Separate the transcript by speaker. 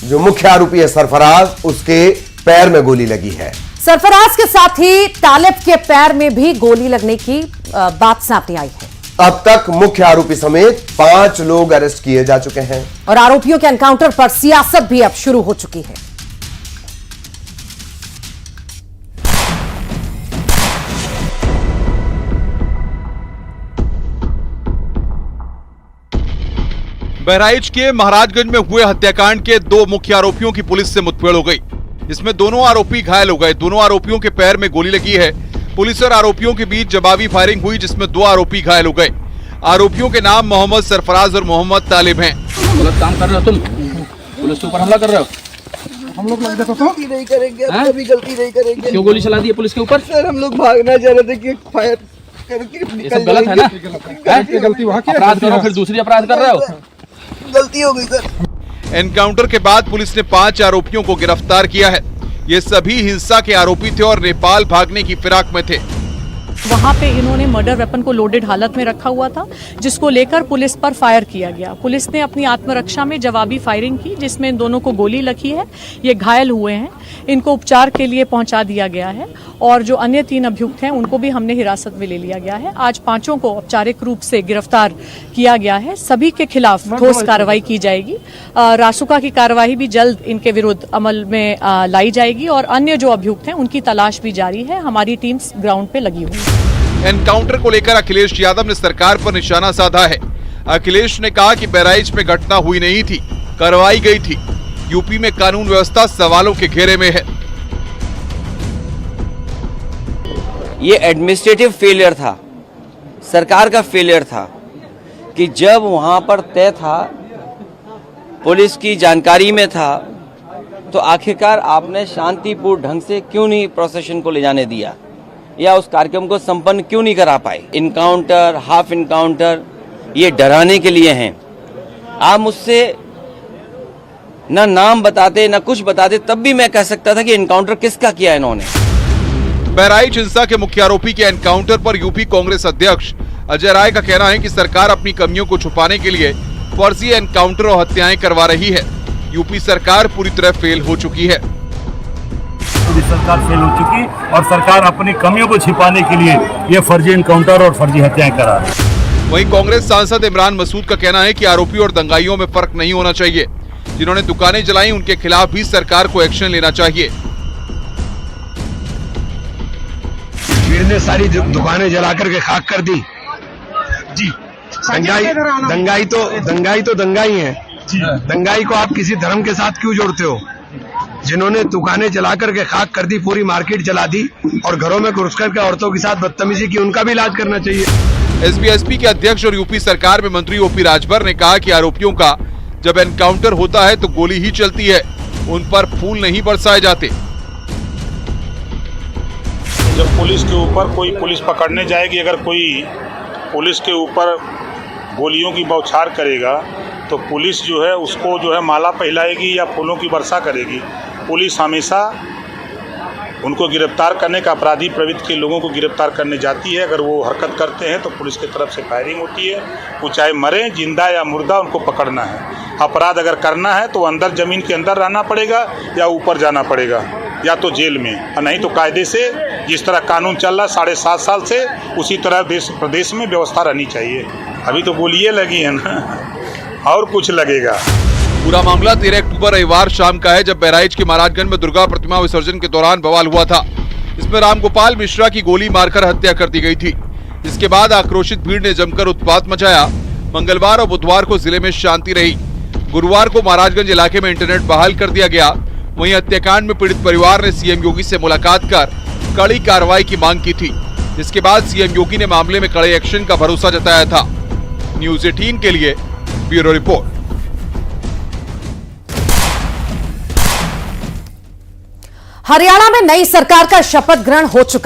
Speaker 1: जो मुख्य आरोपी है सरफराज, उसके पैर में गोली लगी है।
Speaker 2: सरफराज के साथ ही तालिब के पैर में भी गोली लगने की बात सामने आई है।
Speaker 1: अब तक मुख्य आरोपी समेत 5 लोग अरेस्ट किए जा चुके हैं
Speaker 2: और आरोपियों के एनकाउंटर पर सियासत भी अब शुरू हो चुकी है।
Speaker 3: बहराइच के महाराजगंज में हुए हत्याकांड के 2 मुख्य आरोपियों की पुलिस से मुठभेड़ हो गई। इसमें दोनों आरोपी घायल हो गए। दोनों आरोपियों के पैर में गोली लगी है। पुलिस और आरोपियों के बीच जवाबी फायरिंग हुई, जिसमें 2 आरोपी घायल हो गए। आरोपियों के नाम मोहम्मद सरफराज और मोहम्मद तालिब हैं।
Speaker 4: गलत काम कर रहे हो तुम, पुलिस के ऊपर हमला कर रहे हो।
Speaker 5: हम लोग लग देखो तो नहीं करेंगे, कभी गलती नहीं करेंगे।
Speaker 4: क्यों गोली चला दी है पुलिस के ऊपर?
Speaker 5: सर हम लोग भागना चाह रहे थे कि फायर करके
Speaker 4: ये सब गलत है ना?
Speaker 5: गलती वहाँ की
Speaker 4: अपराध करो फिर दूसरी अपराध कर रहे हो।
Speaker 5: गलती हो गई सर।
Speaker 3: एनकाउंटर के बाद पुलिस ने 5 आरोपियों को गिरफ्तार किया है। ये सभी हिंसा के आरोपी थे और नेपाल भागने की फिराक में थे।
Speaker 6: वहाँ पे इन्होंने मर्डर वेपन को लोडेड हालत में रखा हुआ था, जिसको लेकर पुलिस पर फायर किया गया। पुलिस ने अपनी आत्मरक्षा में जवाबी फायरिंग की, जिसमें इन दोनों को गोली लगी है। ये घायल हुए हैं, इनको उपचार के लिए पहुंचा दिया गया है और जो अन्य 3 अभियुक्त हैं उनको भी हमने हिरासत में ले लिया गया है। आज 5 को औपचारिक रूप से गिरफ्तार किया गया है। सभी के खिलाफ ठोस कार्रवाई की जाएगी। रासुका की कार्रवाई भी जल्द इनके विरुद्ध अमल में लाई जाएगी और अन्य जो अभियुक्त हैं उनकी तलाश भी जारी है। हमारी टीम्स ग्राउंड पे लगी हुई है।
Speaker 3: एनकाउंटर को लेकर अखिलेश यादव ने सरकार पर निशाना साधा है। अखिलेश ने कहा कि बहराइच में घटना हुई नहीं थी, करवाई गई थी। यूपी में कानून व्यवस्था सवालों के घेरे में है।
Speaker 7: ये एडमिनिस्ट्रेटिव फेलियर था, सरकार का फेलियर था कि जब वहां पर तय था, पुलिस की जानकारी में था, तो आखिरकार आपने शांतिपूर्ण ढंग से क्यों नहीं प्रोसेशन को ले जाने दिया या उस कार्यक्रम को संपन्न क्यों नहीं करा पाए। इनकाउंटर, हाफ इनकाउंटर ये डराने के लिए हैं। आप मुझसे ना नाम बताते ना कुछ बताते, तब भी मैं कह सकता था कि इनकाउंटर किसका किया इन्होंने।
Speaker 3: बहराइच हिंसा के मुख्य आरोपी के एनकाउंटर पर यूपी कांग्रेस अध्यक्ष अजय राय का कहना है कि सरकार अपनी कमियों को छुपाने के लिए फर्जी एनकाउंटर और हत्याएं करवा रही है। यूपी सरकार पूरी तरह फेल हो चुकी है।
Speaker 8: पूरी सरकार फेल हो चुकी और सरकार अपनी कमियों को छिपाने के लिए ये फर्जी एनकाउंटर और फर्जी हत्याएं करा रही है।
Speaker 3: वहीं कांग्रेस सांसद इमरान मसूद का कहना है कि आरोपी और दंगाइयों में फर्क नहीं होना चाहिए। जिन्होंने दुकानें जलाई उनके खिलाफ भी सरकार को एक्शन लेना चाहिए।
Speaker 9: भीड़ ने सारी दुकानें जला करके खाक कर दी जी। दंगाई तो दंगाई है। दंगाई को आप किसी धर्म के साथ क्यों जोड़ते हो? जिन्होंने दुकानें जला करके खाक कर दी, पूरी मार्केट जला दी और घरों में घुस करके औरतों के साथ बदतमीजी की, उनका भी इलाज करना चाहिए।
Speaker 3: एसबीएसपी के अध्यक्ष और यूपी सरकार में मंत्री ओपी राजभर ने कहा कि आरोपियों का जब एनकाउंटर होता है तो गोली ही चलती है, उन पर फूल नहीं बरसाए जाते।
Speaker 10: जब पुलिस के ऊपर कोई पुलिस पकड़ने जाएगी, अगर कोई पुलिस के ऊपर गोलियों की बौछार करेगा तो पुलिस जो है उसको जो है माला पहनाएगी या फूलों की वर्षा करेगी। पुलिस हमेशा उनको गिरफ्तार करने का, अपराधी प्रवृत्ति के लोगों को गिरफ्तार करने जाती है। अगर वो हरकत करते हैं तो पुलिस की तरफ से फायरिंग होती है। वो चाहे मरे, जिंदा या मुर्दा, उनको पकड़ना है। अपराध अगर करना है तो अंदर जमीन के अंदर रहना पड़ेगा या ऊपर जाना पड़ेगा या तो जेल में, और नहीं तो कायदे से जिस तरह कानून चल रहा 7.5 साल से, उसी तरह देश प्रदेश में व्यवस्था रहनी चाहिए। अभी तो गोलियां लगी है ना, और कुछ लगेगा।
Speaker 3: पूरा मामला 13 अक्टूबर रविवार शाम का है, जब बहराइच के महाराजगंज में दुर्गा प्रतिमा विसर्जन के दौरान बवाल हुआ था। इसमें रामगोपाल मिश्रा की गोली मारकर हत्या कर दी गई थी। इसके बाद आक्रोशित भीड़ ने जमकर उत्पात मचाया। मंगलवार और बुधवार को जिले में शांति रही। गुरुवार को महाराजगंज इलाके में इंटरनेट बहाल कर दिया गया। वहीं हत्याकांड में पीड़ित परिवार ने सीएम योगी से मुलाकात कर कड़ी कार्रवाई की मांग की थी। जिसके बाद सीएम योगी ने मामले में कड़े एक्शन का भरोसा जताया था। न्यूज़ 18 के लिए ब्यूरो रिपोर्ट।
Speaker 2: हरियाणा में नई सरकार का शपथ ग्रहण हो चुका